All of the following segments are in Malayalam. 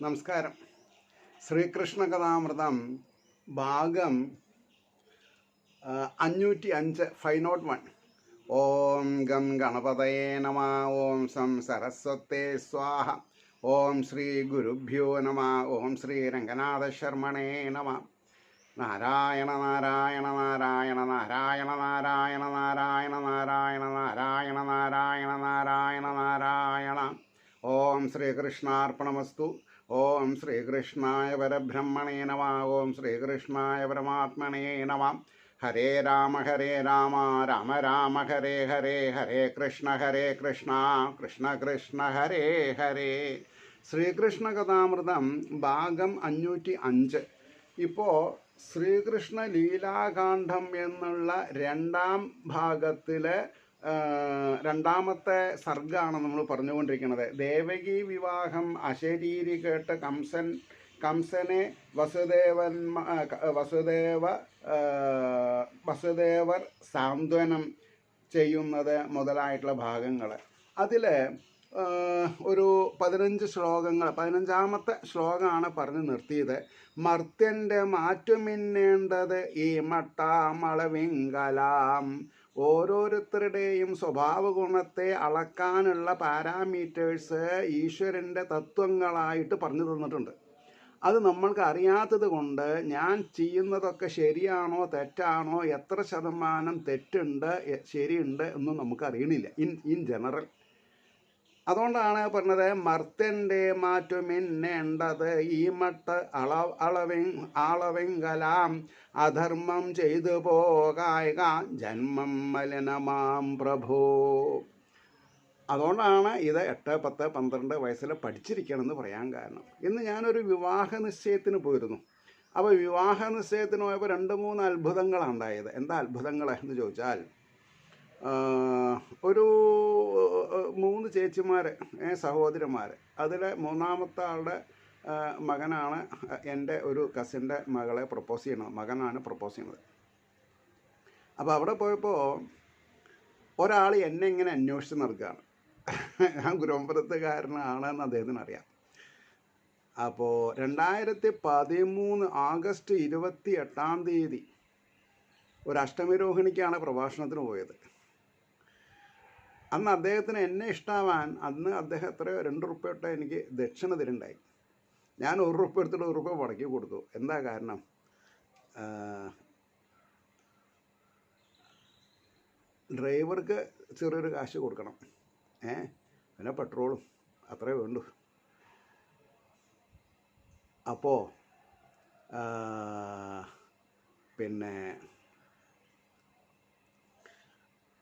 നമസ്കാരം. ശ്രീകൃഷ്ണ കഥാമൃതം ഭാഗം 505 501. ഓം ഗം ഗണപതയേ നമ. ഓം സം സരസ്വതേ സ്വാഹ. ഓം ശ്രീ ഗുരുഭ്യോ നമ. ഓം ശ്രീ രംഗനാഥ ശർമ്മണേ നമ. നാരായണ നാരായണ നാരായണ നാരായണ നാരായണ നാരായണ നാരായണ നാരായണ നാരായണ നാരായണ നാരായണ. ഓം ശ്രീകൃഷ്ണാർപ്പണമസ്തു. ഓം ശ്രീകൃഷ്ണായ പരബ്രഹ്മണേ നമ. ഓം ശ്രീകൃഷ്ണായ പരമാത്മനേ നമ. ഹരേ രാമ രാമ രാമ ഹരേ ഹരേ, ഹരേ കൃഷ്ണ കൃഷ്ണ കൃഷ്ണ ഹരേ ഹരേ. ശ്രീകൃഷ്ണ കഥാമൃതം ഭാഗം 505. ഇപ്പോൾ ശ്രീകൃഷ്ണ ലീലാകാന്ഡം എന്നുള്ള രണ്ടാം ഭാഗത്തിലെ രണ്ടാമത്തെ സർഗമാണ് നമ്മൾ പറഞ്ഞുകൊണ്ടിരിക്കുന്നത്. ദേവകി വിവാഹം അശരീരി കേട്ട് കംസനെ വസുദേവർ സാന്ത്വനം ചെയ്യുന്നത് മുതലായിട്ടുള്ള ഭാഗങ്ങൾ. അതിൽ ഒരു 15 ശ്ലോകങ്ങൾ, 15ാമത്തെ ശ്ലോകമാണ് പറഞ്ഞു നിർത്തിയത്. മർത്യൻ്റെ മാറ്റുമിന്നേണ്ടത് ഈ മട്ടാമളവിങ്കലാം. ഓരോരുത്തരുടെയും സ്വഭാവ ഗുണത്തെ അളക്കാനുള്ള പാരാമീറ്റേഴ്സ് ഈശ്വരൻ്റെ തത്വങ്ങളായിട്ട് പറഞ്ഞു തന്നിട്ടുണ്ട്. അത് നമ്മൾക്ക് അറിയാത്തത് കൊണ്ട് ഞാൻ ചെയ്യുന്നതൊക്കെ ശരിയാണോ തെറ്റാണോ, എത്ര ശതമാനം തെറ്റുണ്ട് ശരിയുണ്ട് എന്നും നമുക്കറിയണില്ല ഇൻ ജനറൽ. അതുകൊണ്ടാണ് പറഞ്ഞത് മർത്യൻ്റെ മാറ്റുമിന്നേണ്ടത് ഈ മട്ട് അളവെങ്കലാം. അധർമ്മം ചെയ്തു പോകായ ജന്മം മലിനമാം പ്രഭോ. അതുകൊണ്ടാണ് ഇത് 8, 10, 12 വയസ്സിൽ പഠിച്ചിരിക്കണമെന്ന് പറയാൻ കാരണം. ഇന്ന് ഞാനൊരു വിവാഹ നിശ്ചയത്തിന് പോയിരുന്നു. അപ്പോൾ വിവാഹ നിശ്ചയത്തിന് പോയപ്പോൾ 2-3 അത്ഭുതങ്ങളാണ് ഉണ്ടായത്. എന്താ അത്ഭുതങ്ങൾ എന്ന് ചോദിച്ചാൽ, ഒരു 3 ചേച്ചിമാർ, സഹോദരന്മാർ. അതിൽ 3ാമത്തെ ആളുടെ മകനാണ് എൻ്റെ ഒരു കസിൻ്റെ മകളെ പ്രപ്പോസ് ചെയ്യണത്. മകനാണ് പ്രപ്പോസ് ചെയ്യുന്നത്. അപ്പോൾ അവിടെ പോയപ്പോൾ ഒരാൾ എന്നെ ഇങ്ങനെ അന്വേഷിച്ച് നടക്കുകയാണ്. ഞാൻ ഗുരുവമ്പലത്തുകാരനാണെന്ന് അദ്ദേഹത്തിന് അറിയാം. അപ്പോൾ 2013 ആഗസ്റ്റ് 28-ാം തീയതി ഒരു അഷ്ടമി രോഹിണിക്കാണ് പ്രഭാഷണത്തിന് പോയത്. അന്ന് അദ്ദേഹത്തിന് എന്നെ ഇഷ്ടമാവാൻ അന്ന് അദ്ദേഹം എത്രയോ 2 റുപ്യ ഇട്ട് എനിക്ക് ദക്ഷിണ തരുണ്ടായി. ഞാൻ 1 റുപ്യ എടുത്തിട്ട് 1 റുപ്യ മുടക്കി കൊടുത്തു. എന്താ കാരണം? ഡ്രൈവർക്ക് ചെറിയൊരു കാശ് കൊടുക്കണം, പിന്നെ പെട്രോളും അത്രേ വേണ്ടു. അപ്പോൾ പിന്നെ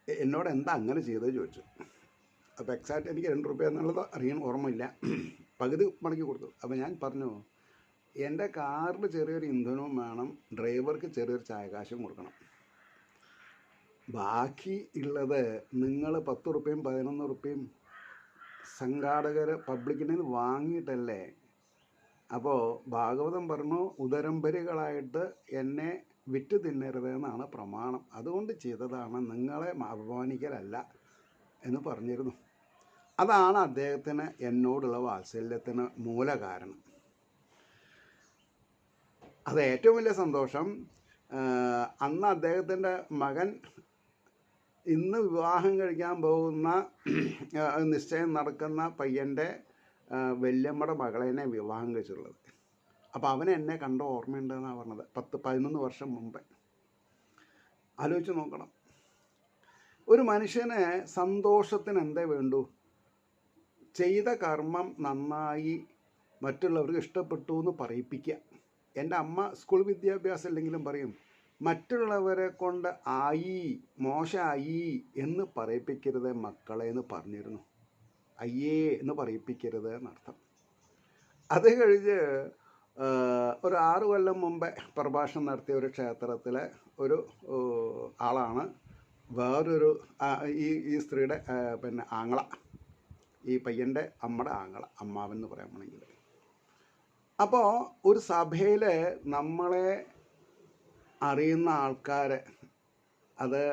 എന്നോട് എന്താ അങ്ങനെ ചെയ്തത് ചോദിച്ചു. അപ്പോൾ എക്സാക്റ്റ് എനിക്ക് 2 റുപ്യ എന്നുള്ളത് ഓർമ്മയില്ല. പകുതി മടക്കി കൊടുത്തു. അപ്പോൾ ഞാൻ പറഞ്ഞു, എൻ്റെ കാറിൽ ചെറിയൊരു ഇന്ധനവും വേണം, ഡ്രൈവർക്ക് ചെറിയൊരു ചായകാശും കൊടുക്കണം. ബാക്കി ഉള്ളത് നിങ്ങൾ 10 റുപ്യയും 11 റുപ്യയും സംഘാടകർ പബ്ലിക്കിൽ നിന്ന് വാങ്ങിയിട്ടല്ലേ. അപ്പോൾ ഭാഗവതം പറഞ്ഞു, ഉദരംബരികളായിട്ട് എന്നെ വിറ്റ് തിന്നരുതെന്നാണ് പ്രമാണം. അതുകൊണ്ട് ചെയ്തതാണ്, നിങ്ങളെ അപമാനിക്കലല്ല എന്ന് പറഞ്ഞിരുന്നു. അതാണ് അദ്ദേഹത്തിന് എന്നോടുള്ള വാത്സല്യത്തിന് മൂലകാരണം. അത് ഏറ്റവും വലിയ സന്തോഷം. അന്ന് അദ്ദേഹത്തിൻ്റെ മകൻ ഇന്ന് വിവാഹം കഴിക്കാൻ പോകുന്ന നിശ്ചയം നടക്കുന്ന പയ്യൻ്റെ വല്യമ്മയുടെ മകളെന്നെ വിവാഹം കഴിച്ചിട്ടുള്ളത്. അപ്പോൾ അവൻ എന്നെ കണ്ട ഓർമ്മയുണ്ടെന്നാണ് പറഞ്ഞത്. 10-11 വർഷം മുമ്പേ. ആലോചിച്ച് നോക്കണം. ഒരു മനുഷ്യന് സന്തോഷത്തിന് എന്തേ വേണ്ടു? ചെയ്ത കർമ്മം നന്നായി മറ്റുള്ളവർക്ക് ഇഷ്ടപ്പെട്ടു എന്ന് പറയിപ്പിക്കുക. എൻ്റെ അമ്മ സ്കൂൾ വിദ്യാഭ്യാസം ഇല്ലെങ്കിലും പറയും, മറ്റുള്ളവരെ കൊണ്ട് ആയി മോശമായി എന്ന് പറയിപ്പിക്കരുത് മക്കളെ എന്ന് പറഞ്ഞിരുന്നു. അയ്യേ എന്ന് പറയിപ്പിക്കരുത് എന്നർത്ഥം. അത് കഴിഞ്ഞ് ഒരു 6 കൊല്ലം മുമ്പേ പ്രഭാഷണം നടത്തിയ ഒരു ക്ഷേത്രത്തിലെ ഒരു ആളാണ് വേറൊരു ഈ സ്ത്രീയുടെ പിന്നെ ആങ്ങള, ഈ പയ്യൻ്റെ അമ്മയുടെ ആങ്ങള, അമ്മാവൻ എന്ന് പറയാൻ വേണമെങ്കിൽ. അപ്പോൾ ഒരു സഭയിൽ നമ്മളെ അറിയുന്ന ആൾക്കാർ, അത്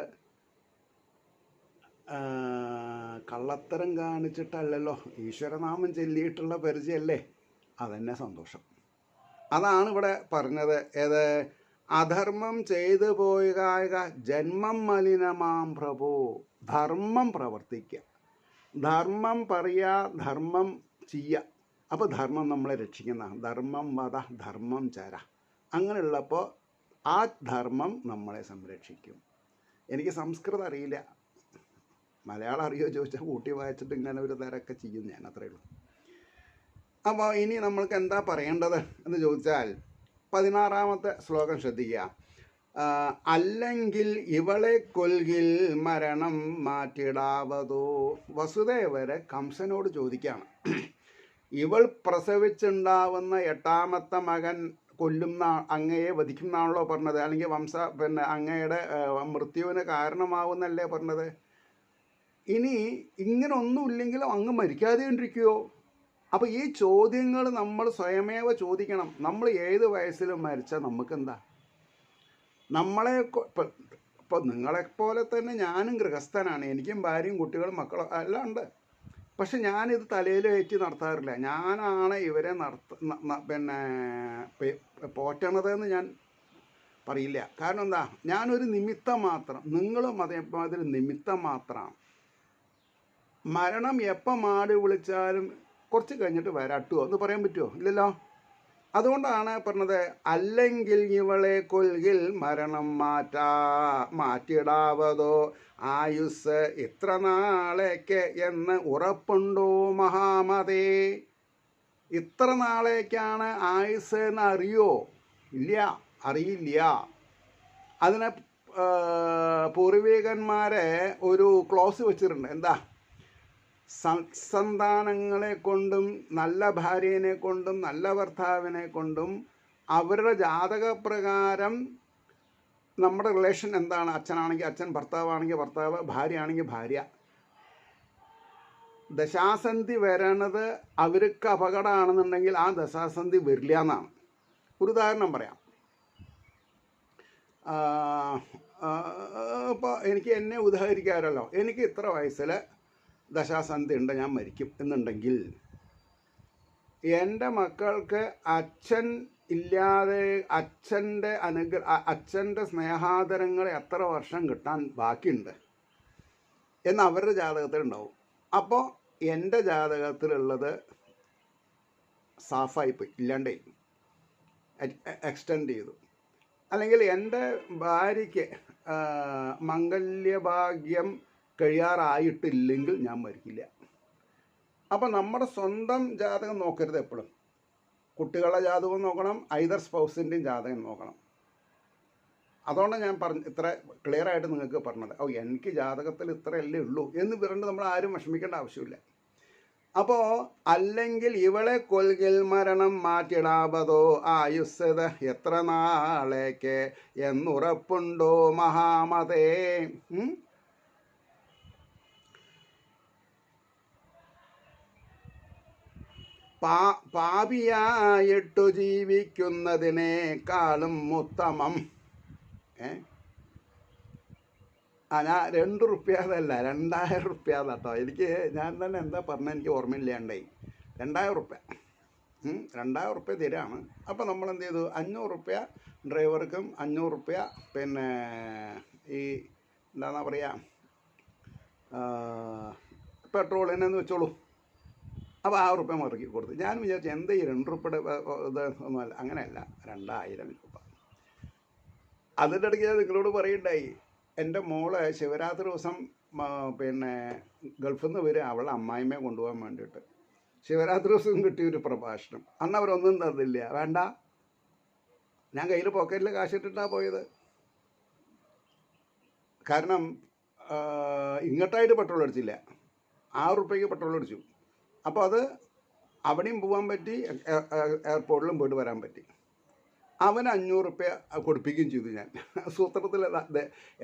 കള്ളത്തരം കാണിച്ചിട്ടല്ലല്ലോ, ഈശ്വരനാമം ചൊല്ലിയിട്ടുള്ള പരിചയമല്ലേ അതന്നെ സന്തോഷം. അതാണ് ഇവിടെ പറഞ്ഞത്. ഏത്? അധർമ്മം ചെയ്തു പോയുക ജന്മം മലിനമാം പ്രഭോ. ധർമ്മം പ്രവർത്തിക്കുക, ധർമ്മം പറയുക, ധർമ്മം ചെയ്യുക. അപ്പോൾ ധർമ്മം നമ്മളെ രക്ഷിക്കുന്ന, ധർമ്മം വധ ധർമ്മം ചര. അങ്ങനെയുള്ളപ്പോൾ ആ ധർമ്മം നമ്മളെ സംരക്ഷിക്കും. എനിക്ക് സംസ്കൃതം അറിയില്ല, മലയാളം അറിയോ ചോദിച്ചാൽ കൂട്ടി വായിച്ചിട്ട് ഇങ്ങനെ ഒരു തരമൊക്കെ ചെയ്യും ഞാൻ, അത്രയേ ഉള്ളൂ. അപ്പോൾ ഇനി നമ്മൾക്ക് എന്താ പറയേണ്ടത് എന്ന് ചോദിച്ചാൽ 16-ാമത്തെ ശ്ലോകം ശ്രദ്ധിക്കുക. അല്ലെങ്കിൽ ഇവളെ കൊൽകിൽ മരണം മാറ്റിടാവതോ. വസുദേവരെ കംസനോട് ചോദിക്കുകയാണ്, ഇവൾ പ്രസവിച്ചുണ്ടാവുന്ന 8-ാമത്തെ മകൻ കൊല്ലുന്ന, അങ്ങയെ വധിക്കുന്നാണല്ലോ പറഞ്ഞത്, അല്ലെങ്കിൽ അങ്ങയുടെ മൃത്യുവിന് കാരണമാവുന്നല്ലേ പറഞ്ഞത്. ഇനി ഇങ്ങനെ ഒന്നുമില്ലെങ്കിലും അങ്ങ് മരിക്കാതെ കൊണ്ടിരിക്കുമോ? അപ്പോൾ ഈ ചോദ്യങ്ങൾ നമ്മൾ സ്വയമേവ ചോദിക്കണം. നമ്മൾ ഏത് വയസ്സിലും മരിച്ചാൽ നമുക്കെന്താ? നമ്മളെ ഇപ്പോൾ നിങ്ങളെപ്പോലെ തന്നെ ഞാനും ഗൃഹസ്ഥനാണ്, എനിക്കും ഭാര്യയും കുട്ടികളും മക്കളും എല്ലാം ഉണ്ട്. പക്ഷെ ഞാനിത് തലയിൽ ഏറ്റി നടത്താറില്ല. ഞാനാണ് ഇവരെ പോറ്റണതെന്ന് ഞാൻ പറയില്ല. കാരണം എന്താ? ഞാനൊരു നിമിത്തം മാത്രം, നിങ്ങളും അതേമാതിരി നിമിത്തം മാത്രമാണ്. മരണം എപ്പം മാടി വിളിച്ചാലും കുറച്ച് കഴിഞ്ഞിട്ട് വരാട്ടുമോ എന്ന് പറയാൻ പറ്റുമോ? ഇല്ലല്ലോ. അതുകൊണ്ടാണ് പറഞ്ഞത്, അല്ലെങ്കിൽ ഇവളെ കൊൽകിൽ മരണം മാറ്റിടാവതോ ആയുസ് ഇത്ര നാളേക്ക് എന്ന് ഉറപ്പുണ്ടോ മഹാമതേ. ഇത്ര നാളേക്കാണ് ആയുസ് എന്ന് അറിയോ? ഇല്ല, അറിയില്ല. അതിനെ പൂർവികന്മാരെ ഒരു ക്ലോസ് വെച്ചിട്ടുണ്ട്. എന്താ? സന്താനങ്ങളെ കൊണ്ടും നല്ല ഭാര്യനെ കൊണ്ടും നല്ല ഭർത്താവിനെ കൊണ്ടും അവരുടെ ജാതകപ്രകാരം നമ്മുടെ റിലേഷൻ എന്താണ്? അച്ഛനാണെങ്കിൽ അച്ഛൻ, ഭർത്താവാണെങ്കിൽ ഭർത്താവ്, ഭാര്യ ആണെങ്കിൽ ഭാര്യ. ദശാസന്ധി വരണത് അവർക്ക് അപകടമാണെന്നുണ്ടെങ്കിൽ ആ ദശാസന്ധി വരില്ല എന്നാണ്. ഒരു ഉദാഹരണം പറയാം. ഇപ്പോൾ എനിക്ക് എന്നെ ഉദാഹരിക്കാമല്ലോ. എനിക്ക് ഇത്ര വയസ്സിൽ ദശാസന്ധി ഉണ്ട്, ഞാൻ മരിക്കും എന്നുണ്ടെങ്കിൽ എൻ്റെ മക്കൾക്ക് അച്ഛൻ ഇല്ലാതെ അച്ഛൻ്റെ സ്നേഹാദരങ്ങൾ എത്ര വർഷം കിട്ടാൻ ബാക്കിയുണ്ട് എന്ന് അവരുടെ ജാതകത്തിലുണ്ടാവും. അപ്പോൾ എൻ്റെ ജാതകത്തിലുള്ളത് സാഫായിപ്പോയി, ഇല്ലാണ്ടേ എക്സ്റ്റെൻഡ് ചെയ്തു. അല്ലെങ്കിൽ എൻ്റെ ഭാര്യയ്ക്ക് മംഗല്യഭാഗ്യം കഴിയാറായിട്ടില്ലെങ്കിൽ ഞാൻ മരിക്കില്ല. അപ്പം നമ്മുടെ സ്വന്തം ജാതകം നോക്കരുത് എപ്പോഴും. കുട്ടികളുടെ ജാതകം നോക്കണം, ഐദർ സ്പൗസിൻ്റെയും ജാതകം നോക്കണം. അതുകൊണ്ട് ഞാൻ ഇത്ര ക്ലിയർ ആയിട്ട് നിങ്ങൾക്ക് പറഞ്ഞത്. എനിക്ക് ജാതകത്തിൽ ഇത്രയല്ലേ ഉള്ളൂ എന്ന് പറഞ്ഞ് നമ്മൾ ആരും വിഷമിക്കേണ്ട ആവശ്യമില്ല. അപ്പോൾ അല്ലെങ്കിൽ ഇവളെ കൊൽകിൽ മരണം മാറ്റിടാവതോ ആയുസ്സത് എത്ര നാളേക്ക് എന്നുറപ്പുണ്ടോ മഹാമതേ. പാപിയായിട്ടു ജീവിക്കുന്നതിനേക്കാളും ഉത്തമം. ഞാൻ 2 റുപ്യാതല്ല 2000 റുപ്യാത കേട്ടോ. ഞാൻ തന്നെ എന്താ പറഞ്ഞത് എനിക്ക് ഓർമ്മയില്ലാണ്ടായി. 2000 റുപ്യ 2000 റുപ്യ തരാണ്. അപ്പോൾ നമ്മൾ എന്ത് ചെയ്തു? 500 റുപ്യ ഡ്രൈവർക്കും 500 റുപ്യ ഈ എന്താണെന്നാ പറയുക പെട്രോളിനെന്ന് വെച്ചോളൂ. അപ്പോൾ 1000 റുപ്യ മുറക്കി കൊടുത്തു. ഞാൻ വിചാരിച്ചു എന്താ ഈ 2 റുപ്യയുടെ ഇത് ഒന്നുമല്ല. അങ്ങനെയല്ല, 2000 രൂപ. അതിൻ്റെ ഇടയ്ക്ക് ഞാൻ നിങ്ങളോട് പറയുണ്ടായി, എൻ്റെ മോളെ ശിവരാത്രി ദിവസം ഗൾഫിൽ നിന്ന് വരും അവളെ അമ്മായിമ്മയെ കൊണ്ടുപോകാൻ വേണ്ടിയിട്ട്. ശിവരാത്രി ദിവസം കിട്ടിയൊരു പ്രഭാഷണം. അന്ന് അവരൊന്നും തന്നില്ല, വേണ്ട, ഞാൻ കയ്യിൽ പോക്കറ്റിൽ കാശിട്ടിട്ടാണ് പോയത്. കാരണം ഇങ്ങോട്ടായിട്ട് പെട്രോൾ അടിച്ചില്ല, 6 റുപ്യക്ക് പെട്രോൾ അടിച്ചു. അപ്പോൾ അത് അവിടെയും പോകാൻ പറ്റി, എയർപോർട്ടിലും പോയിട്ട് വരാൻ പറ്റി. അവന് 500 റുപ്യ കൊടുപ്പിക്കുകയും ചെയ്തു. ഞാൻ സൂത്രത്തിൽ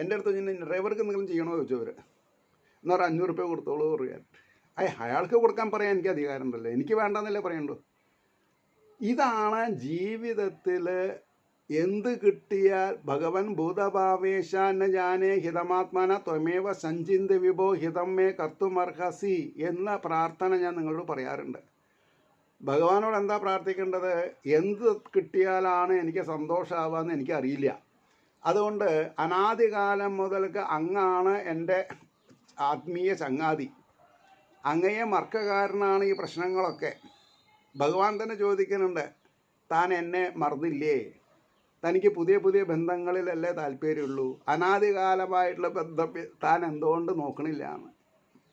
എൻ്റെ അടുത്ത് ഞാൻ ഡ്രൈവർക്ക് എന്തെങ്കിലും ചെയ്യണോ ചോദിച്ചു. അവർ എന്ന് പറഞ്ഞാൽ 500 റുപ്യ കൊടുത്തോളൂ പറയാൻ. അയാൾക്ക് കൊടുക്കാൻ പറയാൻ എനിക്ക് അധികാരം ഉണ്ടല്ലോ, എനിക്ക് വേണ്ടെന്നല്ലേ പറയണ്ടു. ഇതാണ് ജീവിതത്തിൽ എന്ത് കിട്ടിയാൽ ഭഗവൻ ഭൂതഭാവേശാന ജാനേ ഹിതമാത്മാന ത്വമേവ സഞ്ചിന്ത വിഭോ ഹിതം മേ കർത്തുമർഹസി എന്ന പ്രാർത്ഥന ഞാൻ നിങ്ങളോട് പറയാറുണ്ട്. ഭഗവാനോട് എന്താ പ്രാർത്ഥിക്കേണ്ടത്? എന്ത് കിട്ടിയാലാണ് എനിക്ക് സന്തോഷമാവാന്ന് എനിക്കറിയില്ല. അതുകൊണ്ട് അനാദികാലം മുതൽക്ക് അങ്ങാണ് എൻ്റെ ആത്മീയ ചങ്ങാതി. അങ്ങയെ മറക്കക്കാരനാണ് ഈ പ്രശ്നങ്ങളൊക്കെ. ഭഗവാൻ തന്നെ ചോദിക്കുന്നുണ്ട്, താൻ എന്നെ മറന്നില്ലേ? തനിക്ക് പുതിയ പുതിയ ബന്ധങ്ങളിലല്ലേ താല്പര്യമുള്ളൂ? അനാദികാലമായിട്ടുള്ള ബന്ധം താൻ എന്തുകൊണ്ട് നോക്കണില്ല എന്ന്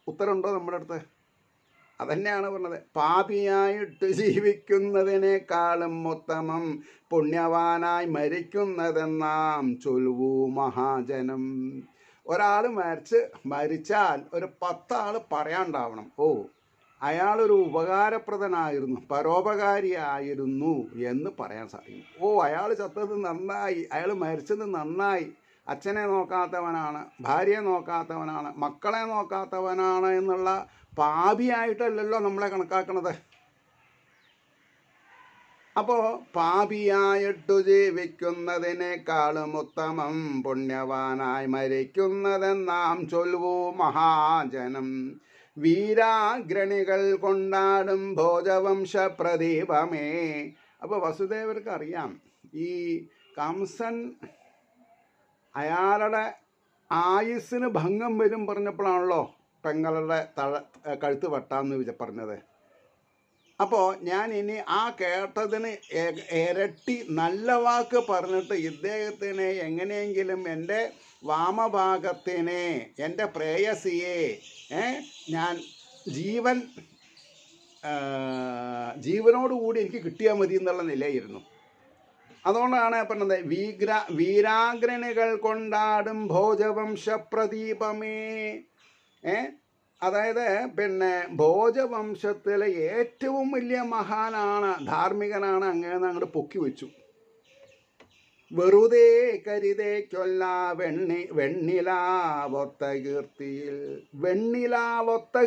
ഉത്തരമുണ്ടോ നമ്മുടെ അടുത്ത്? അതന്നെയാണ് പറഞ്ഞത്. പാപിയായിട്ട് ജീവിക്കുന്നതിനേക്കാളും ഉത്തമം പുണ്യവാനായി മരിക്കുന്നതെന്നാം ചൊല്ലുവൂ മഹാജനം. ഒരാൾ മരിച്ചാൽ ഒരു 10 ആൾ പറയാണ്ടാവണം, ഓ അയാളൊരു ഉപകാരപ്രദനായിരുന്നു, പരോപകാരിയായിരുന്നു എന്ന് പറയാൻ സാധിക്കും. ഓ അയാൾ ചത്തത് നന്നായി, അയാൾ മരിച്ചത് നന്നായി, അച്ഛനെ നോക്കാത്തവനാണ്, ഭാര്യയെ നോക്കാത്തവനാണ്, മക്കളെ നോക്കാത്തവനാണ് എന്നുള്ള പാപിയായിട്ടല്ലല്ലോ നമ്മളെ കണക്കാക്കണത്. അപ്പോൾ പാപിയായിട്ടു ജീവിക്കുന്നതിനേക്കാളും ഉത്തമം പുണ്യവാനായി മരിക്കുന്നതെന്നാം ചൊല്ലുവൂ മഹാജനം. വീരാഗ്രണികൾ കൊണ്ടാടും ഭോജവംശ പ്രദീപമേ. അപ്പോൾ വസുദേവർക്ക് അറിയാം, ഈ കംസൻ അയാളുടെ ആയുസ്സിന് ഭംഗം വരും പറഞ്ഞപ്പോഴാണല്ലോ പെങ്ങളുടെ കഴുത്ത് വെട്ടാമെന്ന് പറഞ്ഞത്. അപ്പോൾ ഞാൻ ഇനി ആ കേട്ടതിന് ഇരട്ടി നല്ല വാക്ക് പറഞ്ഞിട്ട് ഇദ്ദേഹത്തിനെ എങ്ങനെയെങ്കിലും എൻ്റെ വാമഭാഗത്തിനെ, എൻ്റെ പ്രേയസിയെ ഞാൻ ജീവനോടുകൂടി എനിക്ക് കിട്ടിയാൽ മതി എന്നുള്ള നിലയായിരുന്നു. അതുകൊണ്ടാണ് പറഞ്ഞത്, വീരാഗ്രണികൾ കൊണ്ടാടും ഭോജവംശ പ്രദീപമേ. അതായത് ഭോജവംശത്തിലെ ഏറ്റവും വലിയ മഹാനാണ്, ധാർമ്മികനാണ്, അങ്ങനെ അങ്ങോട്ട് പൊക്കി വെച്ചു. വെറുതെ കരുതേക്കൊല്ല വെണ്ണിലാവൊത്ത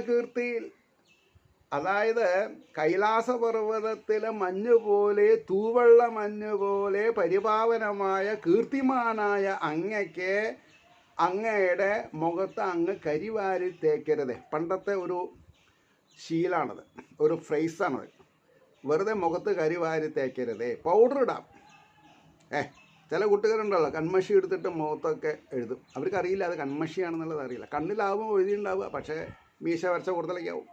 കീർത്തിയിൽ. അതായത് കൈലാസപർവ്വതത്തിലെ മഞ്ഞുപോലെ, തൂവെള്ള മഞ്ഞുപോലെ പരിപാവനമായ കീർത്തിമാനായ അങ്ങയ്ക്ക് അങ്ങയുടെ മുഖത്ത് അങ്ങ് കരിവാരി തേക്കരുത്. പണ്ടത്തെ ഒരു ശീലാണത്, ഒരു ഫ്രേസാണത്. വെറുതെ മുഖത്ത് കരിവാരി തേക്കരുതേ. പൗഡർ ഇടാം. ചില കുട്ടികളുണ്ടല്ലോ കൺമഷി എടുത്തിട്ട് മുഖത്തൊക്കെ എഴുതും. അവർക്കറിയില്ല അത് കൺമഷിയാണെന്നുള്ളത് അറിയില്ല. കണ്ണിലാവും എഴുതിയിട്ടുണ്ടാവുക, പക്ഷേ മീശ വരച്ച കൂടുതലേക്കാവും.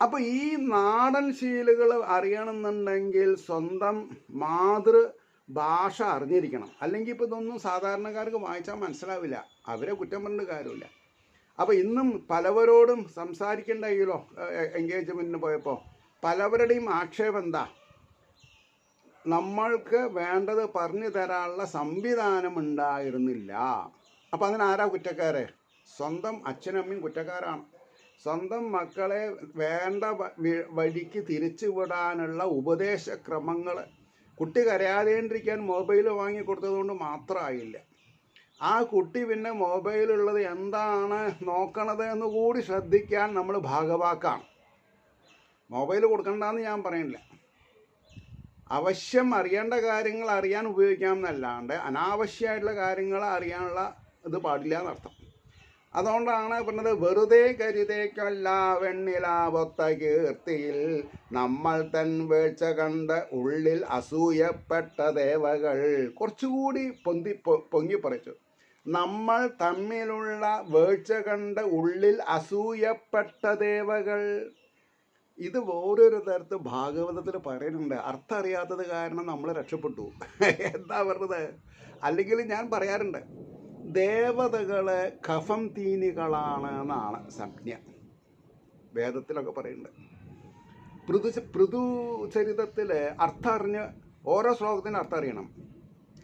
അപ്പോൾ ഈ നാടൻ ശീലുകൾ അറിയണമെന്നുണ്ടെങ്കിൽ സ്വന്തം ഭാഷ അറിഞ്ഞിരിക്കണം. അല്ലെങ്കിൽ ഇപ്പോൾ ഇതൊന്നും സാധാരണക്കാർക്ക് വായിച്ചാൽ മനസ്സിലാവില്ല. അവരെ കുറ്റം പറഞ്ഞിട്ട് കാര്യമില്ല. അപ്പോൾ ഇന്നും പലവരോടും സംസാരിക്കേണ്ടല്ലോ, എൻഗേജ്മെൻറ്റിന് പോയപ്പോൾ പലവരുടെയും ആക്ഷേപം എന്താ? നമ്മൾക്ക് വേണ്ടത് പറഞ്ഞു തരാനുള്ള സംവിധാനം ഉണ്ടായിരുന്നില്ല. അപ്പോൾ അതിനാരാ കുറ്റക്കാരെ? സ്വന്തം അച്ഛനമ്മയും കുറ്റക്കാരാണ്. സ്വന്തം മക്കളെ വേണ്ട വഴിക്ക് തിരിച്ചു വിടാനുള്ള ഉപദേശക്രമങ്ങൾ, കുട്ടി കരയാതേണ്ടിരിക്കാൻ മൊബൈൽ വാങ്ങി കൊടുത്തതുകൊണ്ട് മാത്രമായില്ല. ആ കുട്ടി പിന്നെ മൊബൈലുള്ളത് എന്താണ് നോക്കണത് എന്ന് കൂടി ശ്രദ്ധിക്കാൻ നമ്മൾ ഭാഗവാക്കാണ്. മൊബൈൽ കൊടുക്കണ്ടെന്ന് ഞാൻ പറയുന്നില്ല. അവശ്യം അറിയേണ്ട കാര്യങ്ങൾ അറിയാൻ ഉപയോഗിക്കാം എന്നല്ലാണ്ട് അനാവശ്യമായിട്ടുള്ള കാര്യങ്ങൾ അറിയാനുള്ള ഇത് പാടില്ല എന്നർത്ഥം. അതുകൊണ്ടാണ് പറഞ്ഞത്, വെറുതെ കരുതേക്കല്ല വെണ്ണിലാവൊത്ത കീർത്തിയിൽ നമ്മൾ തൻ വീഴ്ച കണ്ട് ഉള്ളിൽ അസൂയപ്പെട്ട ദേവകൾ. കുറച്ചുകൂടി പൊങ്ങിപ്പറിച്ചു. നമ്മൾ തമ്മിലുള്ള വീഴ്ച കണ്ട് ഉള്ളിൽ അസൂയപ്പെട്ട ദേവകൾ. ഇത് ഓരോരു തരത്ത് ഭാഗവതത്തിൽ പറയുന്നുണ്ട്. അർത്ഥം അറിയാത്തത് കാരണം നമ്മൾ രക്ഷപ്പെട്ടു. എന്താ പറഞ്ഞത്? അല്ലെങ്കിൽ ഞാൻ പറയാറുണ്ട്, ദേവതകള് കഫം തീനികളാണ് എന്നാണ് സംജ്ഞ. വേദത്തിലൊക്കെ പറയുന്നുണ്ട്. പൃഥുചരിതത്തിൽ അർത്ഥം അറിഞ്ഞ് ഓരോ ശ്ലോകത്തിൻ്റെ അർത്ഥം അറിയണം.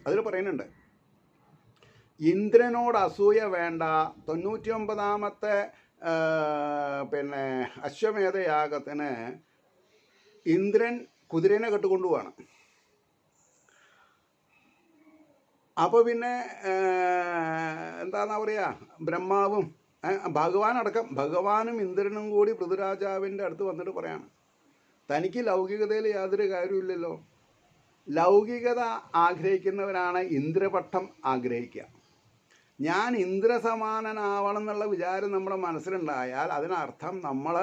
അതിൽ പറയുന്നുണ്ട്, ഇന്ദ്രനോട് അസൂയ വേണ്ട. 99ാമത്തെ അശ്വമേധയാഗത്തിന് ഇന്ദ്രൻ കുതിരേനെ കെട്ടുകൊണ്ടുപോവാണ്. അപ്പോൾ പിന്നെ എന്താണെന്നാ പറയുക, ബ്രഹ്മാവും ഭഗവാനും ഇന്ദ്രനും കൂടി പൃഥുരാജാവിൻ്റെ അടുത്ത് വന്നിട്ട് പറയാണ്, തനിക്ക് ലൗകികതയിൽ യാതൊരു കാര്യമില്ലല്ലോ. ലൗകികത ആഗ്രഹിക്കുന്നവരാണ് ഇന്ദ്രപട്ടം ആഗ്രഹിക്കുക. ഞാൻ ഇന്ദ്രസമാനനാവണം എന്നുള്ള വിചാരം നമ്മുടെ മനസ്സിലുണ്ടായാൽ അതിനർത്ഥം നമ്മൾ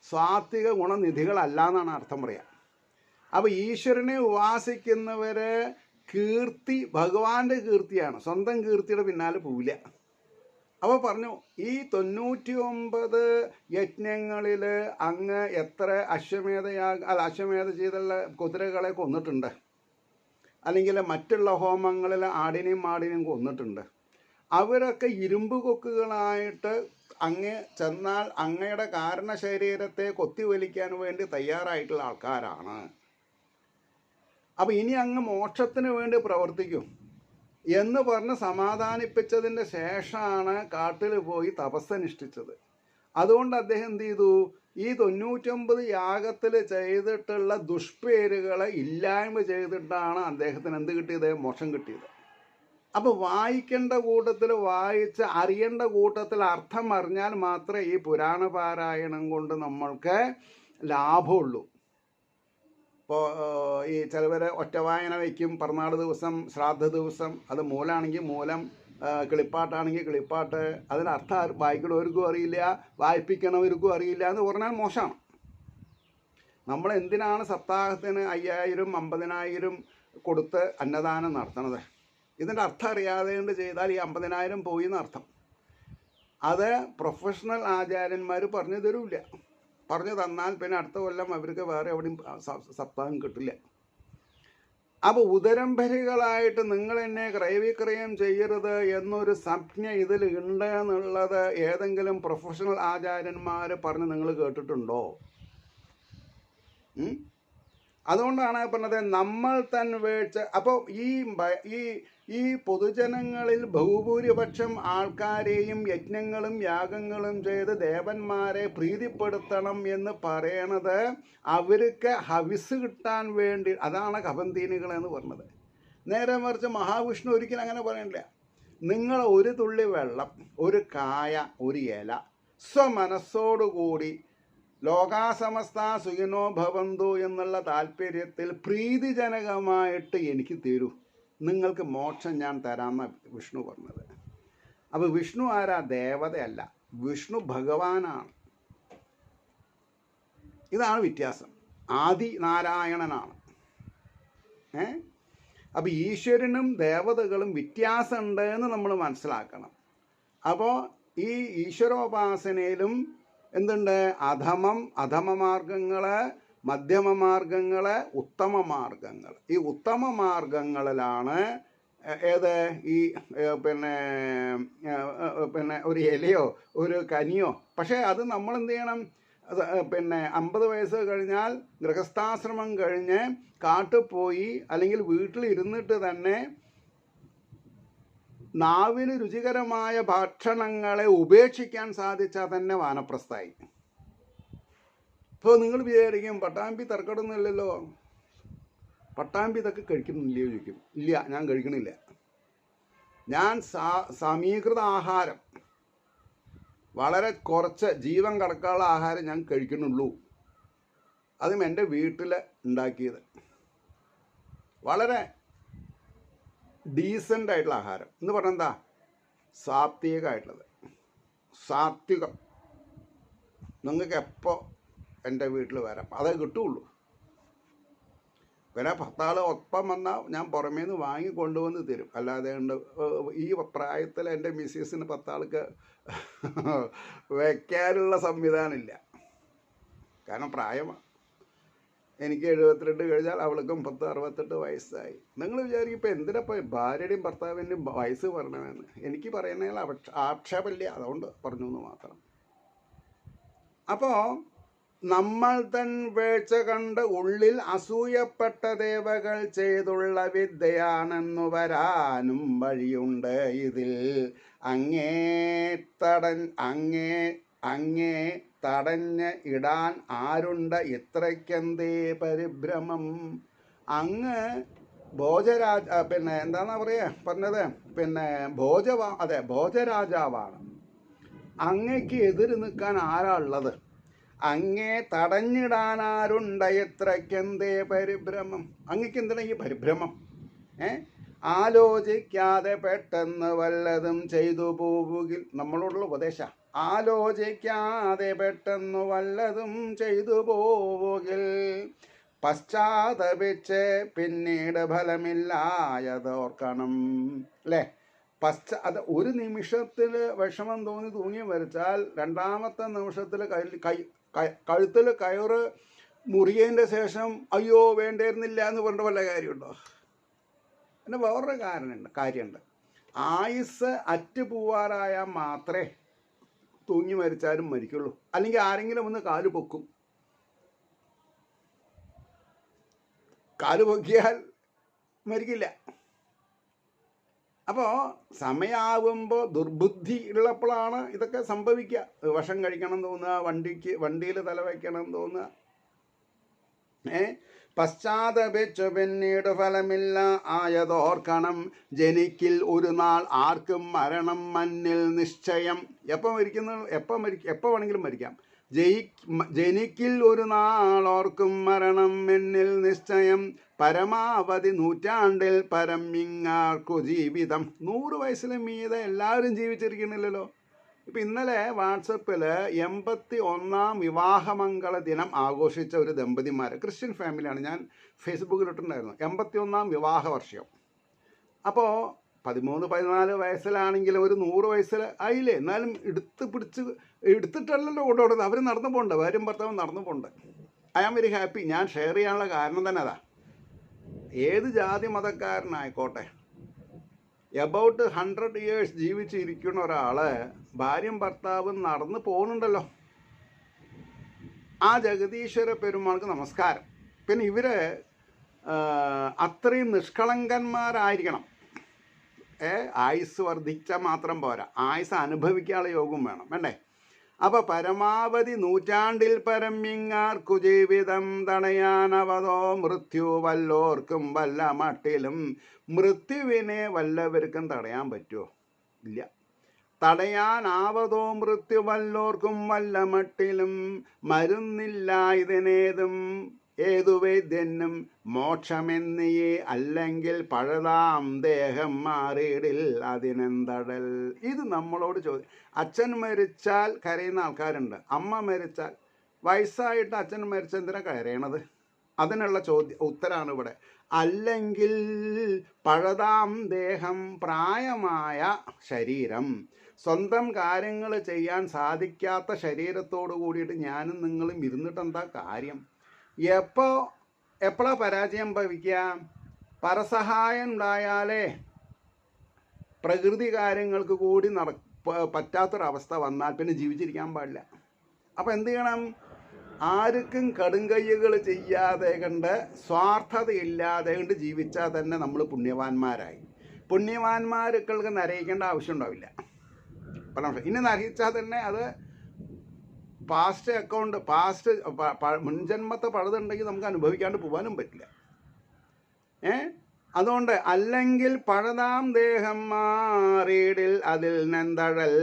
സാത്വിക ഗുണനിധികളല്ല എന്നാണ് അർത്ഥം പറയുക. അപ്പോൾ ഈശ്വരനെ ഉപാസിക്കുന്നവരെ കീർത്തി ഭഗവാന്റെ കീർത്തിയാണ്, സ്വന്തം കീർത്തിയുടെ പിന്നാലെ പോവില്ല. അപ്പോൾ പറഞ്ഞു, ഈ 99 യജ്ഞങ്ങളിൽ അങ്ങ് എത്ര അശ്വമേധ ചെയ്തുള്ള കുതിരകളെ കൊന്നിട്ടുണ്ട്, അല്ലെങ്കിൽ മറ്റുള്ള ഹോമങ്ങളിൽ ആടിനെയും മാടിനെയും കൊന്നിട്ടുണ്ട്. അവരൊക്കെ ഇരുമ്പ് കൊക്കുകളായിട്ട് അങ്ങ് ചെന്നാൽ അങ്ങയുടെ കാരണ ശരീരത്തെ കൊത്തിവലിക്കാൻ വേണ്ടി തയ്യാറായിട്ടുള്ള ആൾക്കാരാണ്. അപ്പം ഇനി അങ്ങ് മോക്ഷത്തിന് വേണ്ടി പ്രവർത്തിക്കും എന്ന് പറഞ്ഞ് സമാധാനിപ്പിച്ചതിൻ്റെ ശേഷമാണ് കാട്ടിൽ പോയി തപസ്സനുഷ്ഠിച്ചത്. അതുകൊണ്ട് അദ്ദേഹം എന്ത് ചെയ്തു, ഈ 99 യാഗത്തിൽ ചെയ്തിട്ടുള്ള ദുഷ്പേരുകളെ ഇല്ലായ്മ ചെയ്തിട്ടാണ് അദ്ദേഹത്തിന് എന്ത് കിട്ടിയത്, മോക്ഷം കിട്ടിയത്. അപ്പോൾ വായിക്കേണ്ട കൂട്ടത്തിൽ വായിച്ച് അറിയേണ്ട കൂട്ടത്തിൽ അർത്ഥം അറിഞ്ഞാൽ മാത്രമേ ഈ പുരാണ പാരായണം കൊണ്ട് നമ്മൾക്ക് ലാഭമുള്ളൂ. ഇപ്പോൾ ഈ ചിലവർ ഒറ്റവായന വയ്ക്കും, പിറന്നാൾ ദിവസം, ശ്രാദ്ധ ദിവസം, അത് മൂലാണെങ്കിൽ മൂലം, കിളിപ്പാട്ടാണെങ്കിൽ കിളിപ്പാട്ട്. അതിനർത്ഥം വായിക്കണവർക്കും അറിയില്ല, വായിപ്പിക്കണവർക്കും അറിയില്ല എന്ന് പറഞ്ഞാൽ മോശമാണ്. നമ്മൾ എന്തിനാണ് സപ്താഹത്തിന് 5000 50,000 കൊടുത്ത് അന്നദാനം നടത്തണത്? ഇതിൻ്റെ അർത്ഥം അറിയാതെ കൊണ്ട് ചെയ്താൽ ഈ 50,000 പോയി എന്നർത്ഥം. അത് പ്രൊഫഷണൽ ആചാര്യന്മാർ പറഞ്ഞു തരില്ല. പറഞ്ഞു തന്നാൽ പിന്നെ അടുത്ത കൊല്ലം അവർക്ക് വേറെ എവിടെയും സപ്താഹം കിട്ടില്ല. അപ്പോൾ ഉദരംഭരികളായിട്ട് നിങ്ങൾ എന്നെ ക്രയവിക്രയം ചെയ്യരുത് എന്നൊരു സംജ്ഞ ഇതിൽ ഉണ്ട് എന്നുള്ളത് ഏതെങ്കിലും പ്രൊഫഷണൽ ആചാര്യന്മാർ പറഞ്ഞ് നിങ്ങൾ കേട്ടിട്ടുണ്ടോ? അതുകൊണ്ടാണ് പറഞ്ഞത് നമ്മൾ തന്നെ വീഴ്ച. അപ്പോൾ ഈ പൊതുജനങ്ങളിൽ ബഹുഭൂരിപക്ഷം ആൾക്കാരെയും യജ്ഞങ്ങളും യാഗങ്ങളും ചെയ്ത് ദേവന്മാരെ പ്രീതിപ്പെടുത്തണം എന്ന് പറയണത് അവർക്ക് ഹവിസ് കിട്ടാൻ വേണ്ടി. അതാണ് കബന്തീനികൾ എന്ന് പറഞ്ഞത്. നേരെ മറിച്ച് മഹാവിഷ്ണു ഒരിക്കലും അങ്ങനെ പറയണില്ല. നിങ്ങൾ ഒരു തുള്ളി വെള്ളം, ഒരു കായ, ഒരു ഇല സ്വമനസ്സോടുകൂടി ലോകാസമസ്ത സുഖിനോ ഭവന്തു എന്നുള്ള താല്പര്യത്തിൽ പ്രീതിജനകമായിട്ട് എനിക്ക് തരൂ, നിങ്ങൾക്ക് മോക്ഷം ഞാൻ തരാമെന്നാണ് വിഷ്ണു പറഞ്ഞത്. അപ്പോൾ വിഷ്ണു ആരാ? ദേവതയല്ല, വിഷ്ണു ഭഗവാനാണ്. ഇതാണ് വ്യത്യാസം. ആദി നാരായണനാണ്. അപ്പോൾ ഈശ്വരനും ദേവതകളും വ്യത്യാസമുണ്ട് എന്ന് നമ്മൾ മനസ്സിലാക്കണം. അപ്പോൾ ഈ ഈശ്വരോപാസനയിലും എന്തുണ്ട്? അധമമാർഗങ്ങൾ, മധ്യമമാർഗങ്ങൾ, ഉത്തമമാർഗങ്ങൾ. ഈ ഉത്തമമാർഗങ്ങളിലാണ് ഏത് ഈ പിന്നെ ഒരു ഇലയോ ഒരു കനിയോ. പക്ഷേ അത് നമ്മൾ എന്ത് ചെയ്യണം? 50 വയസ്സ് കഴിഞ്ഞാൽ ഗൃഹസ്ഥാശ്രമം കഴിഞ്ഞ് കാട്ടിൽ പോയി അല്ലെങ്കിൽ വീട്ടിലിരുന്നിട്ട് തന്നെ നാവിന് രുചികരമായ ഭക്ഷണങ്ങളെ ഉപേക്ഷിക്കാൻ സാധിച്ചാൽ തന്നെ വാനപ്രസ്ഥായി. ഇപ്പോൾ നിങ്ങൾ വിചാരിക്കും പട്ടാമ്പി തർക്കടൊന്നുമില്ലല്ലോ, പട്ടാമ്പി ഇതൊക്കെ കഴിക്കുന്നില്ലയോ ചോദിക്കും. ഇല്ല, ഞാൻ കഴിക്കണില്ല. ഞാൻ സമീകൃത ആഹാരം, വളരെ കുറച്ച് ജീവൻ കടക്കാനുള്ള ആഹാരം ഞാൻ കഴിക്കുന്നുള്ളൂ. അതും എൻ്റെ വീട്ടിൽ ഉണ്ടാക്കിയത്, വളരെ ഡീസൻ്റ് ആയിട്ടുള്ള ആഹാരം എന്ന് പറഞ്ഞാൽ എന്താ? സാത്വികമായിട്ടുള്ളത്. സാത്വികം. നിങ്ങൾക്ക് എപ്പോൾ എൻ്റെ വീട്ടിൽ വരാം, അതേ കിട്ടുള്ളൂ. പിന്നെ 10 ആൾ ഒപ്പം വന്നാൽ ഞാൻ പുറമേ നിന്ന് വാങ്ങി കൊണ്ടുവന്ന് തരും. അല്ലാതെ ഉണ്ട് ഈ പ്രായത്തിൽ എൻ്റെ മിസ്സസിന് 10 ആൾക്ക് വയ്ക്കാനുള്ള സംവിധാനമില്ല. കാരണം പ്രായമാണ്. എനിക്ക് 72 കഴിഞ്ഞാൽ അവൾക്കും 68 വയസ്സായി. നിങ്ങൾ വിചാരിക്കും ഇപ്പം എന്തിനപ്പോൾ ഭാര്യയുടെയും ഭർത്താവിൻ്റെയും വയസ്സ് പറയണമെന്ന്? എനിക്ക് പറയുന്നതിൽ ആക്ഷേപമില്ല, അതുകൊണ്ട് പറഞ്ഞു എന്ന് മാത്രം. അപ്പോൾ നമ്മൾ തൻ വീഴ്ച കണ്ട് ഉള്ളിൽ അസൂയപ്പെട്ട ദേവകൾ ചെയ്തുള്ള വിദ്യയാണെന്നു വരാനും വഴിയുണ്ട്. ഇതിൽ അങ്ങേ തടഞ്ഞ് ഇടാൻ ആരുണ്ട് ഇത്രയ്ക്കെന്തേ പരിഭ്രമം? അങ്ങ് എന്താണെന്നാ പറഞ്ഞത്? ഭോജരാജാവാണ്. അങ്ങയ്ക്ക് എതിര് നിൽക്കാൻ ആരാ ഉള്ളത്? അങ്ങേ തടഞ്ഞിടാൻ ആരുണ്ട് ഇത്രയ്ക്കെന്തേ പരിഭ്രമം? അങ്ങയ്ക്ക് എന്തിനാ ഈ പരിഭ്രമം? ആലോചിക്കാതെ പെട്ടെന്ന് വല്ലതും ചെയ്തു പോവുകിൽ. നമ്മളോടുള്ള ഉപദേശ ആലോചിക്കാതെ പെട്ടെന്നു വല്ലതും ചെയ്തു പോവുകിൽ പശ്ചാത്തപിച്ച് പിന്നീട് ഫലമില്ലായതോർക്കണം. അല്ലേ? അത് ഒരു നിമിഷത്തിൽ വിഷമം തോന്നി തൂങ്ങി വരച്ചാൽ രണ്ടാമത്തെ നിമിഷത്തിൽ കഴുത്തിൽ കയറ് മുറിയതിൻ്റെ ശേഷം അയ്യോ വേണ്ടായിരുന്നില്ല എന്ന് പറഞ്ഞ വല്ല കാര്യമുണ്ടോ? പിന്നെ വേറൊരു കാര്യമുണ്ട്. ആയുസ് അറ്റുപോവാറായാൽ മാത്രമേ തൂങ്ങി മരിച്ചാലും മരിക്കുള്ളൂ. അല്ലെങ്കിൽ ആരെങ്കിലും ഒന്ന് കാല് പൊക്കും. കാല് പൊക്കിയാൽ മരിക്കില്ല. അപ്പോൾ സമയമാകുമ്പോൾ ദുർബുദ്ധി ഉള്ളപ്പോഴാണ് ഇതൊക്കെ സംഭവിക്കുക. വിഷം കഴിക്കണം തോന്നുക, വണ്ടിയിൽ തല വയ്ക്കണം തോന്നുക. പശ്ചാത്തപിച്ചു പിന്നീട് ഫലമില്ല ആയതോർക്കണം. ജനിക്കിൽ ഒരു നാൾ ആർക്കും മരണം മന്നിൽ നിശ്ചയം. എപ്പോൾ വേണമെങ്കിലും മരിക്കാം. ജനിക്കിൽ ഒരു നാളോർക്കും മരണം എന്നിൽ നിശ്ചയം. പരമാവധി നൂറ്റാണ്ടിൽ പരം ഇങ്ങാർക്കു ജീവിതം. 100 വയസ്സിന് മീതെ എല്ലാവരും ജീവിച്ചിരിക്കണില്ലല്ലോ. ഇപ്പം ഇന്നലെ വാട്സപ്പിൽ 81ാം വിവാഹമംഗള ദിനം ആഘോഷിച്ച ഒരു ദമ്പതിമാർ, ക്രിസ്ത്യൻ ഫാമിലിയാണ്, ഞാൻ ഫേസ്ബുക്കിലിട്ടുണ്ടായിരുന്നു. 81ാം വിവാഹ വർഷം. അപ്പോൾ 13-14 വയസ്സിലാണെങ്കിലും ഒരു 100 വയസ്സിൽ ആയില്ലേ. എന്നാലും എടുത്തിട്ടല്ലല്ലോ കൊണ്ടുപോകുന്നത്. അവർ നടന്നു പോകണ്ട, ഭാര്യയും ഭർത്താവും നടന്നു പോകണ്ട. I am very happy. ഞാൻ ഷെയർ ചെയ്യാനുള്ള കാരണം തന്നെ അതാ. ഏത് ജാതി മതക്കാരനായിക്കോട്ടെ, എബൌട്ട് 100 ഇയേഴ്സ് ജീവിച്ചിരിക്കുന്ന ഒരാൾ ഭാര്യയും ഭർത്താവും നടന്നു പോകുന്നുണ്ടല്ലോ. ആ ജഗദീശ്വര പെരുമാൾക്ക് നമസ്കാരം. പിന്നെ ഇവർ അത്രയും നിഷ്കളങ്കന്മാരായിരിക്കണം. ആയുസ് വർദ്ധിച്ചാൽ മാത്രം പോരാ, ആയുസ് അനുഭവിക്കാനുള്ള യോഗം വേണം, വേണ്ടേ? അപ്പോൾ പരമാവധി നൂറ്റാണ്ടിൽ പരം ഇങ്ങാർക്കു ജീവിതം തടയാനവതോ മൃത്യു വല്ലോർക്കും വല്ല മട്ടിലും. മൃത്യുവിനെ വല്ലവർക്കും തടയാൻ പറ്റുമോ? ഇല്ല. തടയാനാവതോ മൃത്യു വല്ലോർക്കും വല്ല മട്ടിലും. മരുന്നില്ല ഇതിനേതും ഏതു വൈദ്യനും മോക്ഷമെന്നിയേ അല്ലെങ്കിൽ പഴതാം ദേഹം മാറിയിടിൽ അതിനെന്തടൽ. ഇത് നമ്മളോട് അച്ഛൻ മരിച്ചാൽ കരയുന്ന ആൾക്കാരുണ്ട്. അമ്മ മരിച്ചാൽ, വയസ്സായിട്ട് അച്ഛൻ മരിച്ച എന്തിനാ കരയണത്? അതിനുള്ള ഉത്തരാണ് ഇവിടെ. അല്ലെങ്കിൽ പഴതാം ദേഹം, പ്രായമായ ശരീരം, സ്വന്തം കാര്യങ്ങൾ ചെയ്യാൻ സാധിക്കാത്ത ശരീരത്തോട് കൂടിയിട്ട് ഞാനും നിങ്ങളും ഇരുന്നിട്ട് എന്താ കാര്യം? എപ്പോഴാണ് പരാജയം ഭവിക്കുക? പരസഹായം ഉണ്ടായാലേ പ്രകൃതി കാര്യങ്ങൾക്ക് കൂടി പറ്റാത്തൊരവസ്ഥ വന്നാൽ പിന്നെ ജീവിച്ചിരിക്കാൻ പാടില്ല. അപ്പോൾ എന്ത് ചെയ്യണം? ആർക്കും കടുങ്കയ്യുകൾ ചെയ്യാതെ കണ്ട്, സ്വാർത്ഥതയില്ലാതെ കണ്ട് ജീവിച്ചാൽ തന്നെ നമ്മൾ പുണ്യവാന്മാരായി. പുണ്യവാന്മാർക്ക് നരയിക്കേണ്ട ആവശ്യം ഉണ്ടാവില്ല. ഇനി നരയിച്ചാൽ തന്നെ അത് പാസ്റ്റ് മുൻജന്മത്തെ പഴുതുണ്ടെങ്കിൽ നമുക്ക് അനുഭവിക്കാണ്ട് പോകാനും പറ്റില്ല. അതുകൊണ്ട് അല്ലെങ്കിൽ പഴതാം ദേഹം മാറിയിടിൽ അതിൽ നെന്തഴൽ.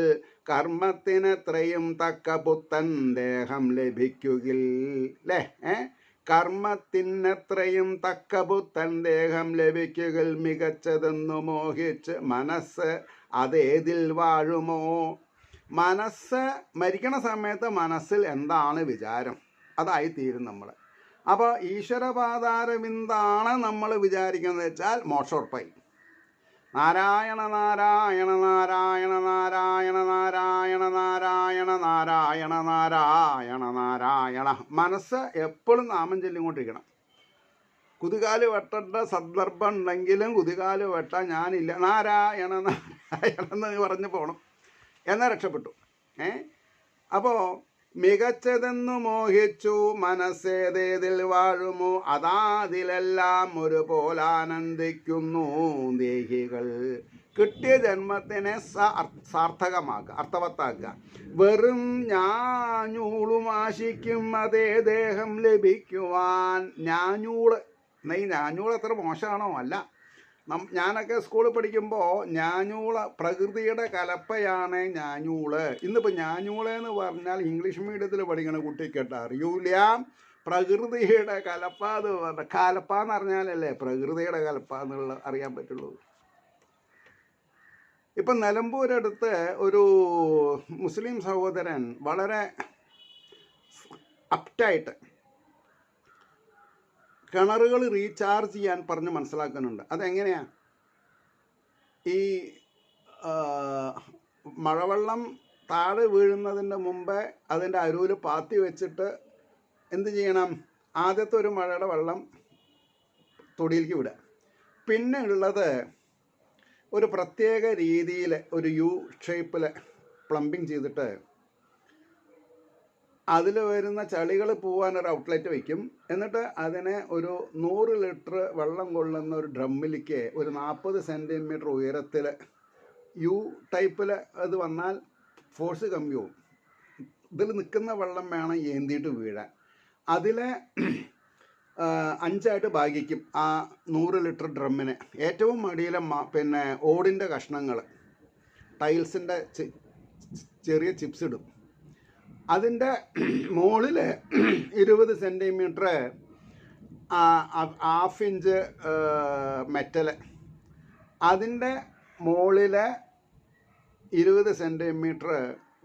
കർമ്മത്തിനെത്രയും തക്ക പുത്തൻ ദേഹം ലഭിക്കുകിൽ. അല്ലേ? കർമ്മത്തിനെത്രയും തക്ക പുത്തൻ ദേഹം ലഭിക്കുകിൽ. മികച്ചതെന്നു മോഹിച്ച് മനസ്സ് അതേതിൽ വാഴുമോ? മനസ്സ് മരിക്കണ സമയത്ത് മനസ്സിൽ എന്താണ് വിചാരം, അതായിത്തീരും നമ്മൾ. അപ്പോൾ ഈശ്വരപാതാരം എന്താണ് നമ്മൾ വിചാരിക്കുന്നത് വെച്ചാൽ മോക്ഷം ഉറപ്പായി. നാരായണ നാരായണ നാരായണ നാരായണ നാരായണ നാരായണ നാരായണ നാരായണ നാരായണ. മനസ്സ് എപ്പോഴും നാമം ചൊല്ലിക്കൊണ്ടിരിക്കണം. കുതികാല് വെട്ടേണ്ട സന്ദർഭം ഉണ്ടെങ്കിലും കുതികാല് വെട്ടാൻ ഞാനില്ല, നാരായണ നാരായണ എന്ന് പറഞ്ഞു പോകണം, എന്നാൽ രക്ഷപ്പെട്ടു. അപ്പോൾ മികച്ചതെന്നു മോഹിച്ചു മനസ്സേതേതിൽ വാഴുമോ? അതാതിലെല്ലാം ഒരുപോലെ ആനന്ദിക്കുന്നു ദേഹികൾ. കിട്ടിയ ജന്മത്തിനെ സാർത്ഥകമാക്കുക, അർത്ഥവത്താക്കുക. വെറും ഞാഞ്ഞൂളും ആശിക്കും അതേ ദേഹം ലഭിക്കുവാൻ. ഞാഞ്ഞൂള്, ഈ ഞാഞ്ഞൂൾ അത്ര മോശമാണോ? അല്ല. ഞാനൊക്കെ സ്കൂളിൽ പഠിക്കുമ്പോൾ ഞാഞ്ഞൂള് പ്രകൃതിയുടെ കലപ്പയാണ് ഞാഞ്ഞൂള്. ഇന്നിപ്പോൾ ഞാഞ്ഞൂളെന്ന് പറഞ്ഞാൽ ഇംഗ്ലീഷ് മീഡിയത്തിൽ പഠിക്കണ കുട്ടിക്കെട്ട് അറിയൂല. പ്രകൃതിയുടെ കലപ്പ എന്ന് പറഞ്ഞ, കലപ്പ എന്ന് പറഞ്ഞാലല്ലേ പ്രകൃതിയുടെ കലപ്പ എന്നുള്ള അറിയാൻ പറ്റുള്ളൂ. ഇപ്പം നിലമ്പൂരടുത്ത് ഒരു മുസ്ലിം സഹോദരൻ വളരെ അപ്റ്റായിട്ട് കിണറുകൾ റീചാർജ് ചെയ്യാൻ പറഞ്ഞ് മനസ്സിലാക്കുന്നുണ്ട്. അതെങ്ങനെയാണ്? ഈ മഴവെള്ളം താഴെ വീഴുന്നതിൻ്റെ മുമ്പേ അതിൻ്റെ അരുവിൽ പാത്തി വെച്ചിട്ട് എന്ത് ചെയ്യണം? ആദ്യത്തെ ഒരു മഴയുടെ വെള്ളം തൊടിയിലേക്ക് വിടുക. പിന്നെ ഉള്ളത് ഒരു പ്രത്യേക രീതിയിൽ ഒരു യു ഷേപ്പിൽ പ്ലംബിങ് ചെയ്തിട്ട് അതിൽ വരുന്ന ചളികൾ പോകാനൊരു ഔട്ട്ലെറ്റ് വയ്ക്കും. എന്നിട്ട് അതിനെ ഒരു 100 ലിറ്റർ വെള്ളം കൊള്ളുന്ന ഒരു ഡ്രമ്മിലേക്ക് ഒരു 40 സെൻറ്റിമീറ്റർ ഉയരത്തിൽ യു ടൈപ്പിൽ അത് വന്നാൽ ഫോഴ്സ് കമ്മിയാവും. ഇതിൽ നിൽക്കുന്ന വെള്ളം വേണം ഏന്തിയിട്ട് വീഴാൻ. അതിലെ 5 ഭാഗിക്കും ആ 100 ലിറ്റർ ഡ്രമ്മിനെ. ഏറ്റവും അടിയിലെ പിന്നെ ഓടിൻ്റെ കഷ്ണങ്ങൾ, ടൈൽസിൻ്റെ ചെറിയ ചിപ്സ് ഇടും. അതിൻ്റെ മുകളിൽ 20 സെൻറ്റിമീറ്റർ 1/2 ഇഞ്ച് മെറ്റൽ, അതിൻ്റെ മുകളിൽ 20 സെൻറ്റിമീറ്റർ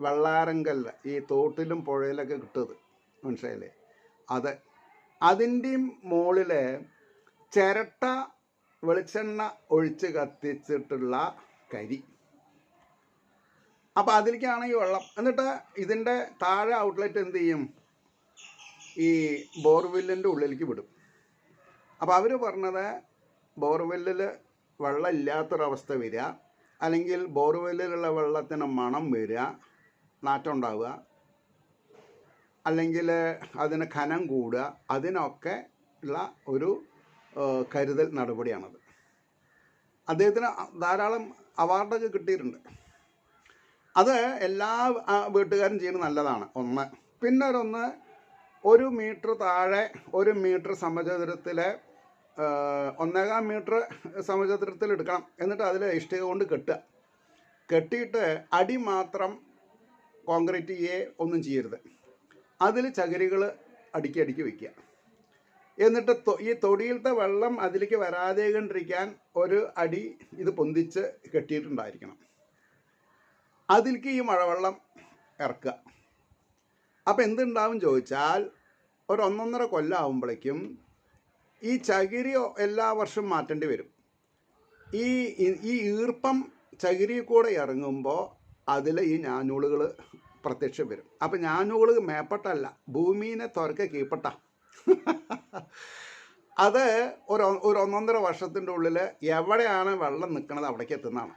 വെള്ളാരങ്കല്ല്, ഈ തോട്ടിലും പുഴയിലൊക്കെ കിട്ടുന്നത് മനസ്സിലായില്ലേ, അത്. അതിൻ്റെയും മുകളിൽ ചിരട്ട വെളിച്ചെണ്ണ ഒഴിച്ച് കത്തിച്ചിട്ടുള്ള കരി. അപ്പോൾ അതിലേക്കാണ് ഈ വെള്ളം. എന്നിട്ട് ഇതിൻ്റെ താഴെ ഔട്ട്ലെറ്റ് എന്ത് ചെയ്യും? ഈ ബോർവെല്ലിൻ്റെ ഉള്ളിലേക്ക് വിടും. അപ്പോൾ അവർ പറഞ്ഞത് ബോർവെല്ലിൽ വെള്ളം ഇല്ലാത്തൊരവസ്ഥ വരിക, അല്ലെങ്കിൽ ബോർവെല്ലിലുള്ള വെള്ളത്തിന് മണം വരിക, നാറ്റം ഉണ്ടാവുക, അല്ലെങ്കിൽ അതിന് ഖനം കൂടുക, അതിനൊക്കെ ഉള്ള ഒരു കരുതൽ നടപടിയാണത്. അദ്ദേഹത്തിന് ധാരാളം അവാർഡൊക്കെ കിട്ടിയിട്ടുണ്ട്. അത് എല്ലാ വീട്ടുകാരും ചെയ്യുന്നത് നല്ലതാണ്, ഒന്ന്. പിന്നെ ഒരു മീറ്റർ താഴെ 1 മീറ്റർ സമചതുരത്തിൽ 1.25 മീറ്റർ സമചതുരത്തിൽ എടുക്കണം. എന്നിട്ട് അതിൽ ഇഷ്ടിക കൊണ്ട് കെട്ടിയിട്ട് അടി മാത്രം കോൺക്രീറ്റ് ഒന്നും ചെയ്യരുത്. അതിൽ ചകിരികൾ അടുക്കി വയ്ക്കുക. എന്നിട്ട് ഈ തൊടിയിലത്തെ വെള്ളം അതിലേക്ക് വരാതെ കണ്ടിരിക്കാൻ ഒരു അടി ഇത് പൊന്തിച്ച് കെട്ടിയിട്ടുണ്ടായിരിക്കണം. അതിലേക്ക് ഈ മഴവെള്ളം ഇറക്കുക. അപ്പോൾ എന്തുണ്ടാവും ചോദിച്ചാൽ, ഒരു 1.5 കൊല്ലം ആകുമ്പോഴേക്കും ഈ ചകിരി എല്ലാ വർഷവും മാറ്റേണ്ടി വരും. ഈ ഈർപ്പം ചകിരി കൂടെ ഇറങ്ങുമ്പോൾ അതിൽ ഈ ഞാഞ്ഞൂളുകൾ പ്രത്യക്ഷം വരും. അപ്പം ഞാഞ്ഞൂള് മേപ്പട്ടല്ല, ഭൂമീനെ തുറക്കെ കീപ്പട്ട. അത് ഒരു 1.5 വർഷത്തിൻ്റെ ഉള്ളിൽ എവിടെയാണ് വെള്ളം നിൽക്കുന്നത് അവിടേക്ക് എത്തുന്നതാണ്.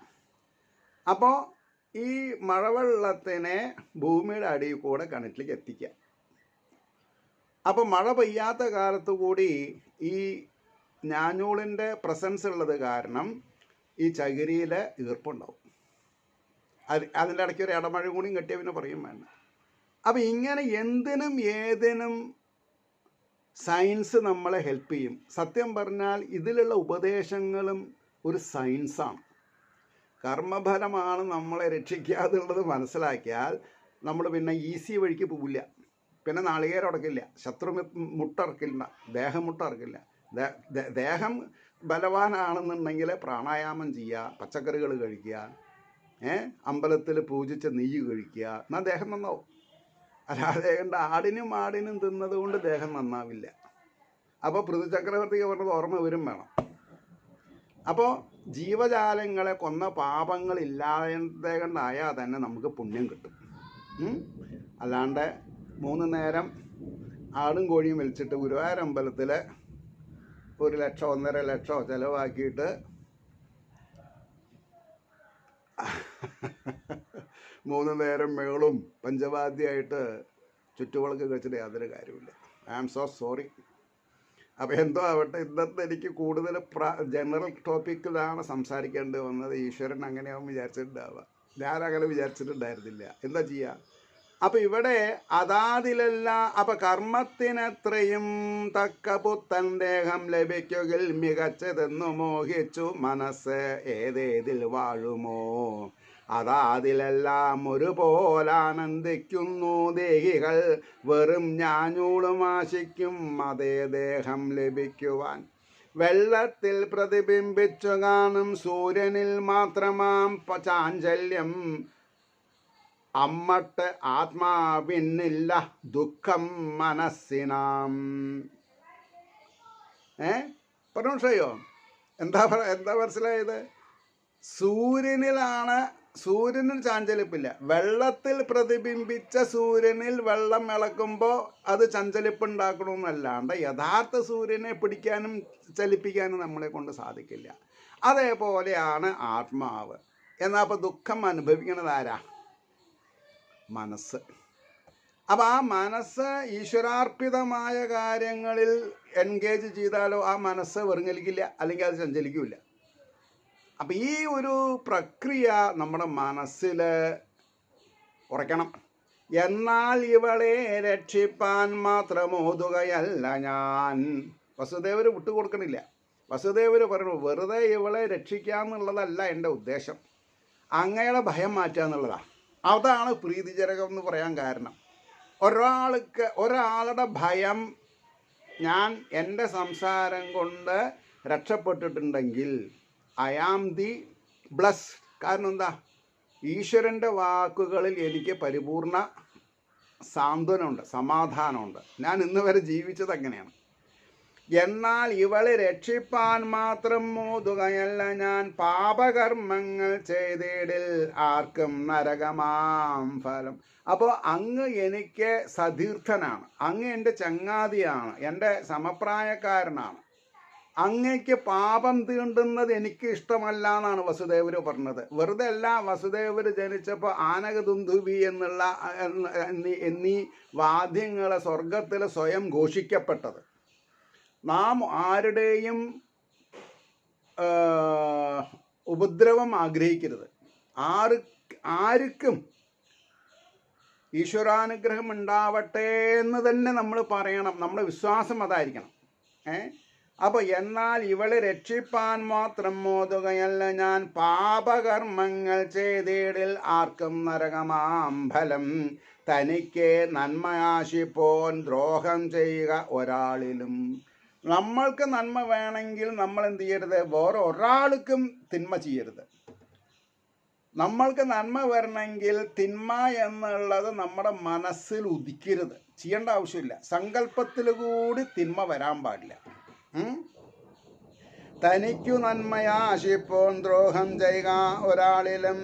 അപ്പോൾ ഈ മഴവെള്ളത്തിനെ ഭൂമിയുടെ അടിയിൽ കൂടെ കിണറ്റിലേക്ക് എത്തിക്കുക. അപ്പോൾ മഴ പെയ്യാത്ത കാലത്ത് കൂടി ഈ ഞാഞ്ഞൂളിൻ്റെ പ്രസൻസ് ഉള്ളത് കാരണം ഈ ചകിരിയിൽ ഈർപ്പുണ്ടാവും. അതിൻ്റെ ഇടയ്ക്ക് ഒരു ഇടമഴ കൂടിയും കെട്ടിയ പിന്നെ പറയും വേണ്ട. അപ്പം ഇങ്ങനെ എന്തിനും ഏതിനും സയൻസ് നമ്മളെ ഹെൽപ്പ് ചെയ്യും. സത്യം പറഞ്ഞാൽ ഇതിലുള്ള ഉപദേശങ്ങളും ഒരു സയൻസാണ്. കർമ്മഫലമാണ് നമ്മളെ രക്ഷിക്കാതുള്ളത് മനസ്സിലാക്കിയാൽ നമ്മൾ പിന്നെ ഈസി വഴിക്ക് പോവില്ല. പിന്നെ നാളികേരം ഉടക്കില്ല, ശത്രു മുട്ടറക്കില്ല, ദേഹം മുട്ടറക്കില്ല. ദേഹം ബലവാനാണെന്നുണ്ടെങ്കിൽ പ്രാണായാമം ചെയ്യുക, പച്ചക്കറികൾ കഴിക്കുക, അമ്പലത്തിൽ പൂജിച്ച നെയ്യ് കഴിക്കുക, എന്നാൽ ദേഹം നന്നാവും. അല്ലാതെ കണ്ട് ആടിനും തിന്നത് കൊണ്ട് ദേഹം നന്നാവില്ല. അപ്പോൾ പൃഥു ചക്രവർത്തിക്ക് പറഞ്ഞത് ഓർമ്മ വരും വേണം. അപ്പോൾ ജീവജാലങ്ങളെ കൊന്ന പാപങ്ങളില്ലാതെ കൊണ്ടായാൽ തന്നെ നമുക്ക് പുണ്യം കിട്ടും. അല്ലാണ്ട് 3 നേരം ആടും കോഴിയും വലിച്ചിട്ട് ഗുരുവായൂർ അമ്പലത്തിൽ 1 ലക്ഷം 1.5 ലക്ഷം ചിലവാക്കിയിട്ട് 3 നേരം മേളും പഞ്ചവാദ്യമായിട്ട് ചുറ്റുവിളക്ക് കഴിച്ചിട്ട് യാതൊരു കാര്യമില്ല. I am so sorry. അപ്പോൾ എന്തോ ആവട്ടെ, ഇന്നത്തെ എനിക്ക് കൂടുതൽ ജനറൽ ടോപ്പിക്കിലാണ് സംസാരിക്കേണ്ടി വന്നത്. ഈശ്വരൻ അങ്ങനെയാവും വിചാരിച്ചിട്ടുണ്ടാവുക. ഞാനങ്ങനെ വിചാരിച്ചിട്ടുണ്ടായിരുന്നില്ല. എന്താ ചെയ്യുക? അപ്പം ഇവിടെ അതാതിലെല്ലാം അപ്പം കർമ്മത്തിനെത്രയും തക്ക പുത്തൻ ദേഹം ലഭിക്കുകിൽ മികച്ചതെന്നു മോഹിച്ചു മനസ്സ് ഏതേതിൽ വാഴുമോ, അതാതിലെല്ലാം ഒരുപോലാനന്ദിക്കുന്നു ദേഹികൾ, വെറും ഞാഞ്ഞൂളും ആശിക്കും അതേ ദേഹം ലഭിക്കുവാൻ. വെള്ളത്തിൽ പ്രതിബിംബിച്ചു കാണും സൂര്യനിൽ മാത്രമാം ചാഞ്ചല്യം അമ്മട്ട് ആത്മാവിനില്ല ദുഃഖം മനസ്സിനാം. മനസ്സിലായോ? എന്താ മനസ്സിലായത്? സൂര്യനിൽ ചാഞ്ചലിപ്പില്ല. വെള്ളത്തിൽ പ്രതിബിംബിച്ച സൂര്യനിൽ വെള്ളം ഇളക്കുമ്പോൾ അത് ചഞ്ചലിപ്പ് ഉണ്ടാക്കണമെന്നല്ലാണ്ട് യഥാർത്ഥ സൂര്യനെ പിടിക്കാനും ചലിപ്പിക്കാനും നമ്മളെ കൊണ്ട് സാധിക്കില്ല. അതേപോലെയാണ് ആത്മാവ്. എന്നാൽ അപ്പോൾ ദുഃഖം അനുഭവിക്കുന്നത് ആരാ? മനസ്സ്. അപ്പം ആ മനസ്സ് ഈശ്വരാർപ്പിതമായ കാര്യങ്ങളിൽ എൻഗേജ് ചെയ്താലോ ആ മനസ്സ് വെറുങ്ങലിക്കില്ല, അല്ലെങ്കിൽ അത് ചഞ്ചലിക്കില്ല. അപ്പം ഈ ഒരു പ്രക്രിയ നമ്മുടെ മനസ്സിൽ ഉറയ്ക്കണം. എന്നാൽ ഇവളെ രക്ഷിപ്പാൻ മാത്രമോതുകയല്ല ഞാൻ. വസുദേവർ വിട്ടുകൊടുക്കണില്ല. വസുദേവർ പറഞ്ഞു, വെറുതെ ഇവളെ രക്ഷിക്കാന്നുള്ളതല്ല എൻ്റെ ഉദ്ദേശം, അങ്ങയുടെ ഭയം മാറ്റുക എന്നുള്ളതാണ്. അതാണ് പ്രീതിജനകം എന്ന് പറയാൻ കാരണം. ഒരാളുടെ ഭയം ഞാൻ എൻ്റെ സംസാരം കൊണ്ട് രക്ഷപ്പെട്ടിട്ടുണ്ടെങ്കിൽ ഐ ആം ദി ബ്ലസ്. കാരണം എന്താ? ഈശ്വരൻ്റെ വാക്കുകളിൽ എനിക്ക് പരിപൂർണ സാന്ത്വനമുണ്ട്, സമാധാനമുണ്ട്. ഞാൻ ഇന്ന് വരെ ജീവിച്ചത് അങ്ങനെയാണ്. എന്നാൽ ഇവളെ രക്ഷിപ്പാൻ മാത്രം മോതുകയല്ല ഞാൻ, പാപകർമ്മങ്ങൾ ചെയ്തിടിൽ ആർക്കും നരകമാം ഫലം. അപ്പോൾ അങ്ങ് എനിക്ക് സതീർത്ഥനാണ്, അങ്ങ് എൻ്റെ ചങ്ങാതിയാണ്, എൻ്റെ സമപ്രായക്കാരനാണ്. അങ്ങയ്ക്ക് പാപം തീണ്ടുന്നത് എനിക്ക് ഇഷ്ടമല്ല എന്നാണ് വസുദേവർ പറഞ്ഞത്. വെറുതെ അല്ല വസുദേവർ ജനിച്ചപ്പോൾ ആനകദുന്ദുഭി എന്നീ വാദ്യങ്ങളെ സ്വർഗത്തിൽ സ്വയം ഘോഷിക്കപ്പെട്ടത്. നാം ആരുടെയും ഉപദ്രവം ആഗ്രഹിക്കരുത്. ആർക്കും ഈശ്വരാനുഗ്രഹം ഉണ്ടാവട്ടെ എന്ന് തന്നെ നമ്മൾ പറയണം. നമ്മുടെ വിശ്വാസം അതായിരിക്കണം. അപ്പോൾ എന്നാൽ ഇവളെ രക്ഷിപ്പാൻ മാത്രം മോതുകയല്ല ഞാൻ, പാപകർമ്മങ്ങൾ ചെയ്തിടിൽ ആർക്കും നരകമാം ഫലം. തനിക്ക് നന്മയാശിപ്പോൻ ദ്രോഹം ചെയ്യുക ഒരാളിലും. നമ്മൾക്ക് നന്മ വേണമെങ്കിൽ നമ്മൾ എന്ത് ചെയ്യരുത്? വേറെ ഒരാൾക്കും തിന്മ ചെയ്യരുത്. നമ്മൾക്ക് നന്മ വരണമെങ്കിൽ തിന്മ എന്നുള്ളത് നമ്മുടെ മനസ്സിൽ ഉദിക്കരുത്, ചെയ്യേണ്ട ആവശ്യമില്ല. സങ്കല്പത്തിൽ കൂടി തിന്മ വരാൻ പാടില്ല. തനിക്കു നന്മയാശിപ്പോൻ ദ്രോഹം ചെയ്യുക ഒരാളിലും,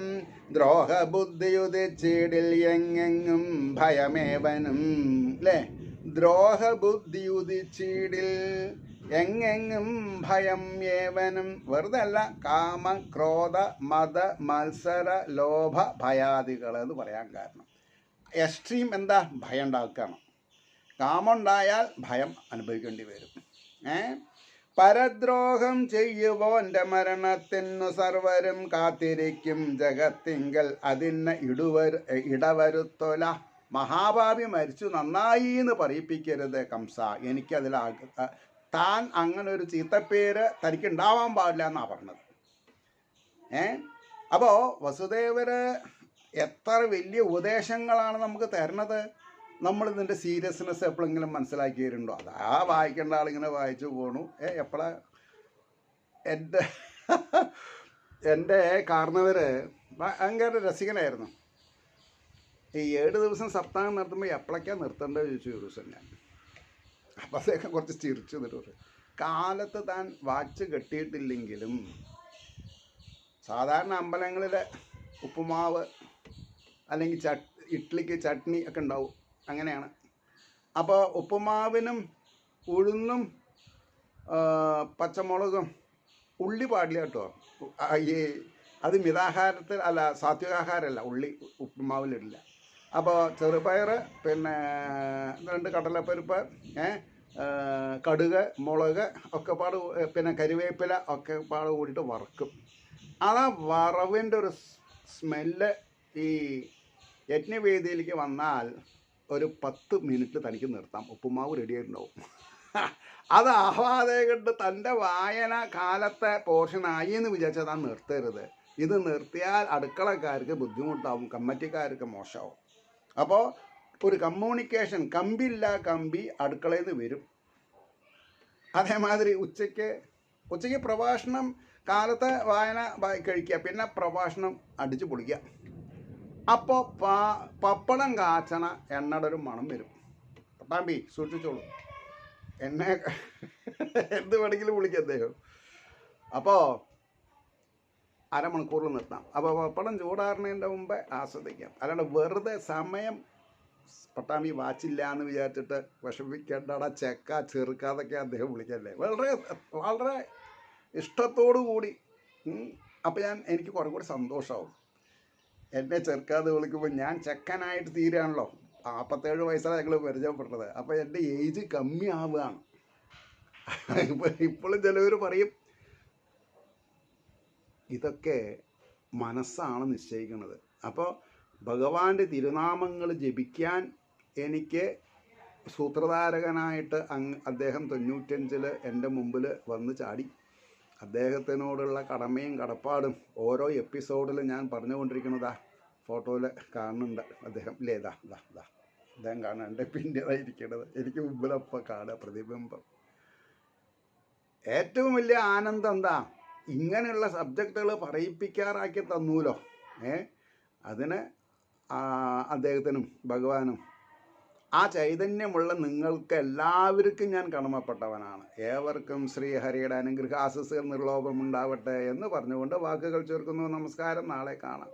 ദ്രോഹബുദ്ധിയുദിച്ചിടിൽ എങ്ങെങ്ങും ഭയമേവനും. അല്ലേ? ദ്രോഹബുദ്ധിയുദിച്ചിടിൽ എങ്ങെങ്ങും ഭയം ഏവനും. വെറുതെ അല്ല, കാമ ക്രോധ മത മത്സര ലോഭ ഭയാദികൾ എന്ന് പറയാൻ കാരണം എക്സ്ട്രീം എന്താ? ഭയം ഉണ്ടാക്കണം. കാമം ഉണ്ടായാൽ ഭയം അനുഭവിക്കേണ്ടി വരും. പരദ്രോഹം ചെയ്യുവോൻ്റെ മരണത്തിനു സർവരും കാത്തിരിക്കും ജഗത്തിങ്കൽ അതിന് ഇടവരുത്തോല. മഹാഭാവി മരിച്ചു നന്നായി എന്ന് പറയിപ്പിക്കരുത് കംസ. എനിക്കതിൽ താൻ അങ്ങനെ ഒരു ചീത്തപ്പേര് തനിക്ക് ഉണ്ടാവാൻ പാടില്ല എന്നാണ് പറഞ്ഞത്. അപ്പോൾ വസുദേവര് എത്ര വലിയ ഉപദേശങ്ങളാണ് നമുക്ക് തരണത്. നമ്മളിതിൻ്റെ സീരിയസ്നെസ് എപ്പോഴെങ്കിലും മനസ്സിലാക്കിയിട്ടുണ്ടോ? അതാ വായിക്കേണ്ട ആളിങ്ങനെ വായിച്ചു പോണു. എപ്പോഴാ എൻ്റെ കാരണവർ ഭയങ്കര രസികനായിരുന്നു. ഈ 7 ദിവസം സപ്താഹം നടത്തുമ്പോൾ എപ്പോഴൊക്കെയാണ് നിർത്തേണ്ടത് ചോദിച്ചു ഒരു ദിവസം ഞാൻ. അപ്പോൾ അദ്ദേഹം കുറച്ച് ചിരിച്ചു എന്നിട്ട് പറയും, കാലത്ത് താൻ വാച്ച് കെട്ടിയിട്ടില്ലെങ്കിലും സാധാരണ അമ്പലങ്ങളിൽ ഉപ്പുമാവ് അല്ലെങ്കിൽ ഇഡ്ഡലിക്ക് ചട്നി ഒക്കെ ഉണ്ടാവും, അങ്ങനെയാണ്. അപ്പോൾ ഉപ്പുമാവിനും ഉഴുന്നും പച്ചമുളകും ഉള്ളി പാടില്ല കേട്ടോ. അത് മിതാഹാരത്തിൽ അല്ല, സാത്വികാഹാരമല്ല, ഉള്ളി ഉപ്പുമാവിലിടില്ല. അപ്പോൾ ചെറുപയർ, പിന്നെ 2 കടലപ്പരിപ്പ്, കടുക്, മുളക് ഒക്കെ പാട്, പിന്നെ കരിവേപ്പില ഒക്കെ പാട് കൂടിയിട്ട് വറക്കും. ആ വറവിൻ്റെ ഒരു സ്മെല്ല് ഈ യജ്ഞവേദിയിലേക്ക് വന്നാൽ ഒരു 10 മിനിറ്റ് തനിക്ക് നിർത്താം, ഉപ്പുമാവ് റെഡിയായിട്ടുണ്ടാവും. അത് ആഹ്ലാദം കണ്ട് തൻ്റെ വായന കാലത്തെ പോർഷനായി എന്ന് വിചാരിച്ചാൽ താൻ നിർത്തരുത്. ഇത് നിർത്തിയാൽ അടുക്കളക്കാർക്ക് ബുദ്ധിമുട്ടാവും, കമ്മിറ്റിക്കാർക്ക് മോശമാവും. അപ്പോൾ ഒരു കമ്മ്യൂണിക്കേഷൻ, കമ്പി അടുക്കളയിൽ നിന്ന് വരും. അതേമാതിരി ഉച്ചയ്ക്ക് ഉച്ചയ്ക്ക് പ്രഭാഷണം, കാലത്തെ വായന കഴിക്കുക, പിന്നെ പ്രഭാഷണം അടിച്ച് പൊളിക്കുക. അപ്പോൾ പപ്പടം കാച്ചണ എണ്ണയുടെ ഒരു മണം വരും. പട്ടാമ്പി സൂക്ഷിച്ചോളൂ, എന്നെ എന്ത് വേണമെങ്കിലും വിളിക്കാം അദ്ദേഹം. അപ്പോൾ അരമണിക്കൂറിൽ നിർത്താം. അപ്പോൾ പപ്പടം ചൂടാറുന്നതിൻ്റെ മുമ്പേ ആസ്വദിക്കാം. അല്ലാണ്ട് വെറുതെ സമയം പട്ടാമ്പി വാച്ചില്ല എന്ന് വിചാരിച്ചിട്ട് വിഷമിക്കേണ്ടട ചെക്ക ചെറുക്കാതൊക്കെ അദ്ദേഹം വിളിക്കല്ലേ. വളരെ വളരെ ഇഷ്ടത്തോടു കൂടി. അപ്പോൾ എനിക്ക് കുറേ കൂടി സന്തോഷമാവും. എന്നെ ചെറുക്കാതെ വിളിക്കുമ്പോൾ ഞാൻ ചെക്കനായിട്ട് തീരുകയാണല്ലോ. 47 വയസ്സാണ് ഞങ്ങൾ പരിചയപ്പെട്ടത്. അപ്പോൾ എൻ്റെ ഏജ് കമ്മിയാവുകയാണ്. ഇപ്പോഴും ചിലവർ പറയും ഇതൊക്കെ മനസ്സാണ് നിശ്ചയിക്കുന്നത്. അപ്പോൾ ഭഗവാന്റെ തിരുനാമങ്ങൾ ജപിക്കാൻ എനിക്ക് സൂത്രധാരകനായിട്ട് അദ്ദേഹം 95-ൽ എൻ്റെ മുമ്പിൽ വന്ന് ചാടി. അദ്ദേഹത്തിനോടുള്ള കടമയും കടപ്പാടും ഓരോ എപ്പിസോഡിലും ഞാൻ പറഞ്ഞുകൊണ്ടിരിക്കുന്നതാ. ഫോട്ടോയിൽ കാണുന്നുണ്ട് അദ്ദേഹം. ഇല്ലേ, ഇതാ അദ്ദേഹം കാണാണ്ട് പിന്നീടായിരിക്കണത്. എനിക്ക് മുമ്പിലപ്പോൾ കാണുക പ്രതിബിംബം. ഏറ്റവും വലിയ ആനന്ദം എന്താ, ഇങ്ങനെയുള്ള സബ്ജക്റ്റുകൾ പറയിപ്പിക്കാറാക്കി തന്നൂലോ. അതിന് അദ്ദേഹത്തിനും ഭഗവാനും ആ ചൈതന്യമുള്ള നിങ്ങൾക്ക് എല്ലാവർക്കും ഞാൻ കടമപ്പെട്ടവനാണ്. ഏവർക്കും ശ്രീഹരിയുടെ അനുഗ്രഹാശിസ്സുകൾ നിർലോഭമുണ്ടാവട്ടെ എന്ന് പറഞ്ഞുകൊണ്ട് വാക്കുകൾ ചേർക്കുന്നു. നമസ്കാരം. നാളെ കാണാം.